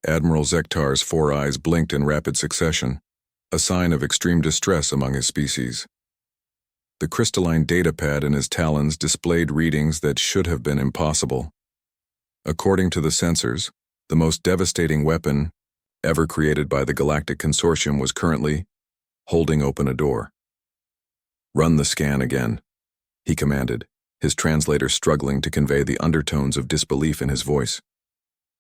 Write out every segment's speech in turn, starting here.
Admiral Zektar's four eyes blinked in rapid succession, a sign of extreme distress among his species. The crystalline datapad in his talons displayed readings that should have been impossible. According to the sensors, the most devastating weapon ever created by the Galactic Consortium was currently holding open a door. "Run the scan again," he commanded, his translator struggling to convey the undertones of disbelief in his voice.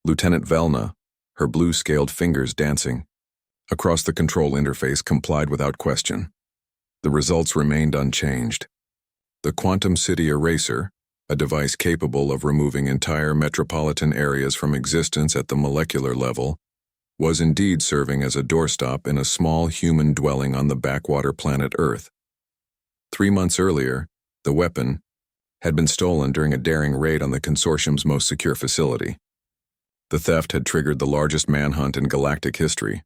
Lieutenant Velna, her blue-scaled fingers dancing, across the control interface, complied without question. The results remained unchanged. The Quantum City Eraser, a device capable of removing entire metropolitan areas from existence at the molecular level, was indeed serving as a doorstop in a small human dwelling on the backwater planet Earth. 3 months earlier, the weapon had been stolen during a daring raid on the Consortium's most secure facility. The theft had triggered the largest manhunt in galactic history.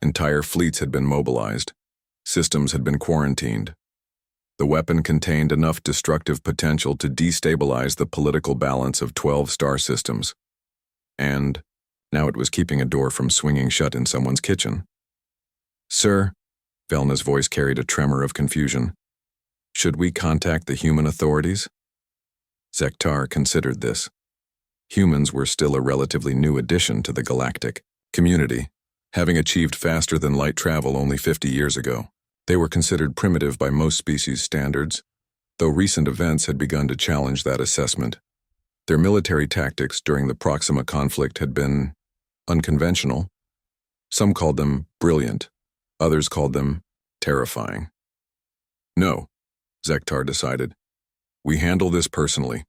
Entire fleets had been mobilized. Systems had been quarantined. The weapon contained enough destructive potential to destabilize the political balance of 12 star systems. And now it was keeping a door from swinging shut in someone's kitchen. "Sir," Velna's voice carried a tremor of confusion. "Should we contact the human authorities?" Zektar considered this. Humans were still a relatively new addition to the galactic community, having achieved faster-than-light travel only 50 years ago. They were considered primitive by most species standards, though recent events had begun to challenge that assessment. Their military tactics during the Proxima conflict had been unconventional. Some called them brilliant, others called them terrifying. "No," Zektar decided. "We handle this personally.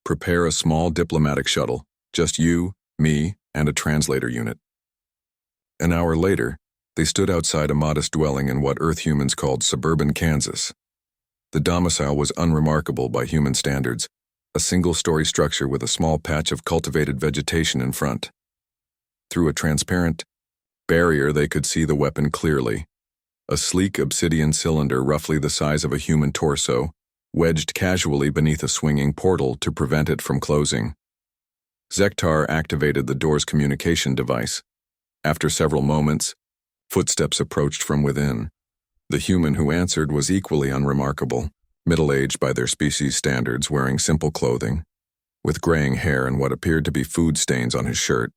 Prepare a small diplomatic shuttle, just you, me, and a translator unit." An hour later, they stood outside a modest dwelling in what Earth humans called suburban Kansas. The domicile was unremarkable by human standards, a single-story structure with a small patch of cultivated vegetation in front. Through a transparent barrier, they could see the weapon clearly. A sleek obsidian cylinder roughly the size of a human torso, wedged casually beneath a swinging portal to prevent it from closing. Zektar activated the door's communication device. After several moments, footsteps approached from within. The human who answered was equally unremarkable, middle-aged by their species standards, wearing simple clothing, with graying hair and what appeared to be food stains on his shirt.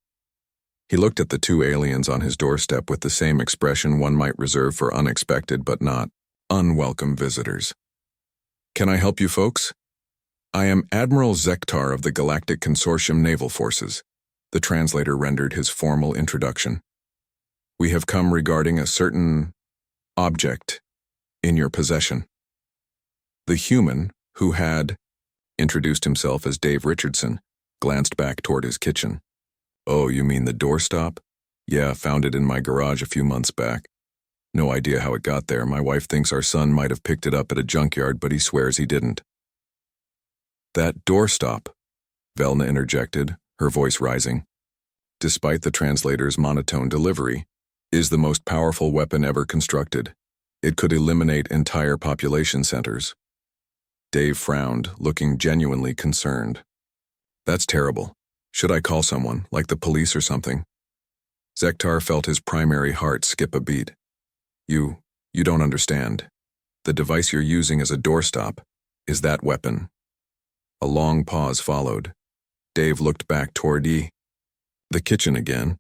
He looked at the two aliens on his doorstep with the same expression one might reserve for unexpected but not unwelcome visitors. "Can I help you folks? I am Admiral Zektar of the Galactic Consortium Naval Forces," the translator rendered his formal introduction. "We have come regarding a certain object in your possession." The human, who had introduced himself as Dave Richardson, glanced back toward his kitchen. "Oh, you mean the doorstop? Yeah, found it in my garage a few months back. No idea how it got there. My wife thinks our son might have picked it up at a junkyard, but he swears he didn't." "That doorstop," Velna interjected, her voice rising, despite the translator's monotone delivery, "is the most powerful weapon ever constructed. It could eliminate entire population centers." Dave frowned, looking genuinely concerned. "That's terrible. Should I call someone, like the police or something?" Zektar felt his primary heart skip a beat. You don't understand. The device you're using as a doorstop is that weapon." A long pause followed. Dave looked back toward the kitchen again,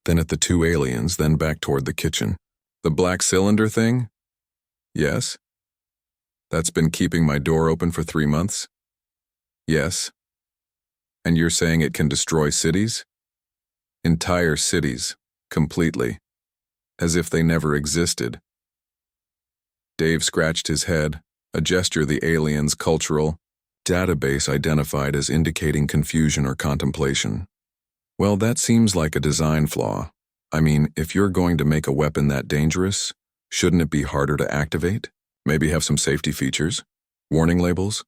then at the two aliens, then back toward the kitchen. "The black cylinder thing?" "Yes." "That's been keeping my door open for 3 months?" "Yes." "And you're saying it can destroy cities?" "Entire cities, completely. As if they never existed." Dave scratched his head, a gesture the alien's cultural database identified as indicating confusion or contemplation. "Well, that seems like a design flaw. I mean, if you're going to make a weapon that dangerous, shouldn't it be harder to activate? Maybe have some safety features? Warning labels?"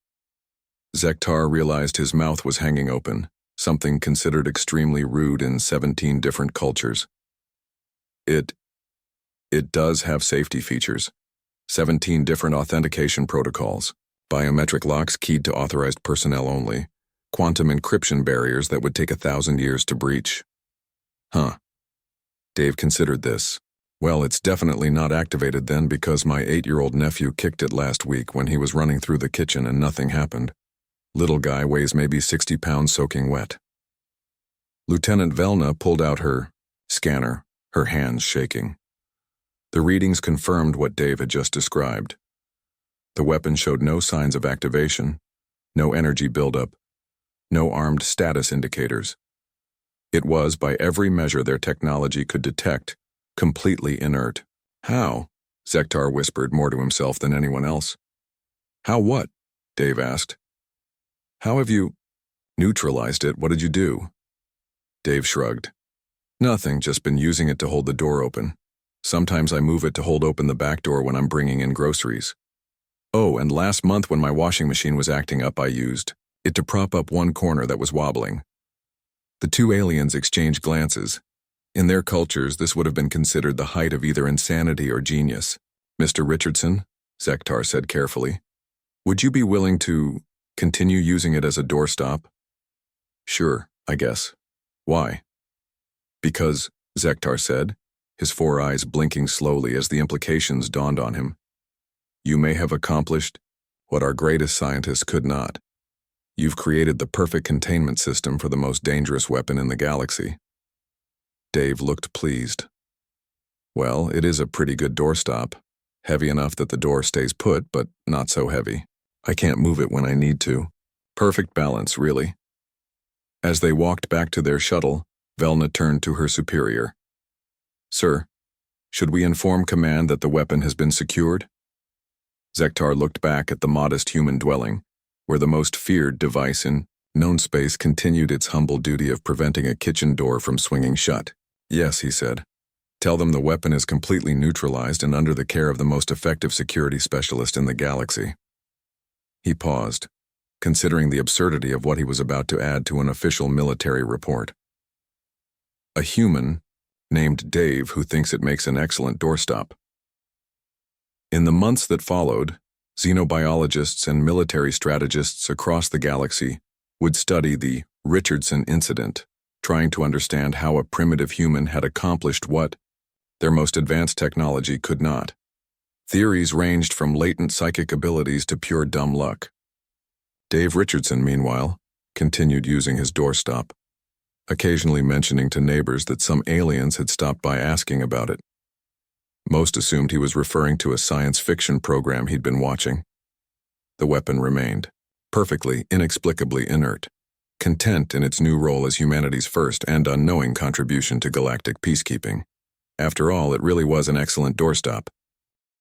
Zektar realized his mouth was hanging open, something considered extremely rude in 17 different cultures. It does have safety features. 17 different authentication protocols, biometric locks keyed to authorized personnel only, quantum encryption barriers that would take 1,000 years to breach. Huh, Dave considered this. Well, it's definitely not activated then because my 8-year-old nephew kicked it last week when he was running through the kitchen and nothing happened. Little guy weighs maybe 60 pounds soaking wet. Lieutenant Velna pulled out her scanner, her hands shaking. The readings confirmed what Dave had just described. The weapon showed no signs of activation, no energy buildup, no armed status indicators. It was, by every measure their technology could detect, completely inert. How? Zektar whispered more to himself than anyone else. How what? Dave asked. How have you neutralized it? What did you do? Dave shrugged. Nothing, just been using it to hold the door open. Sometimes I move it to hold open the back door when I'm bringing in groceries. Oh, and last month when my washing machine was acting up, I used it to prop up one corner that was wobbling. The two aliens exchanged glances. In their cultures, this would have been considered the height of either insanity or genius. Mr. Richardson, Zektar said carefully, would you be willing to continue using it as a doorstop? Sure, I guess. Why? Because, Zektar said, his 4 eyes blinking slowly as the implications dawned on him. You may have accomplished what our greatest scientists could not. You've created the perfect containment system for the most dangerous weapon in the galaxy. Dave looked pleased. Well, it is a pretty good doorstop. Heavy enough that the door stays put, but not so heavy. I can't move it when I need to. Perfect balance, really. As they walked back to their shuttle, Velna turned to her superior. Sir, should we inform command that the weapon has been secured? Zektar looked back at the modest human dwelling, where the most feared device in known space continued its humble duty of preventing a kitchen door from swinging shut. Yes, he said. Tell them the weapon is completely neutralized and under the care of the most effective security specialist in the galaxy. He paused, considering the absurdity of what he was about to add to an official military report. A human named Dave who thinks it makes an excellent doorstop. In the months that followed, xenobiologists and military strategists across the galaxy would study the Richardson incident, trying to understand how a primitive human had accomplished what their most advanced technology could not. Theories ranged from latent psychic abilities to pure dumb luck. Dave Richardson, meanwhile, continued using his doorstop, occasionally mentioning to neighbors that some aliens had stopped by asking about it. Most assumed he was referring to a science fiction program he'd been watching. The weapon remained, perfectly, inexplicably inert, content in its new role as humanity's first and unknowing contribution to galactic peacekeeping. After all, it really was an excellent doorstop.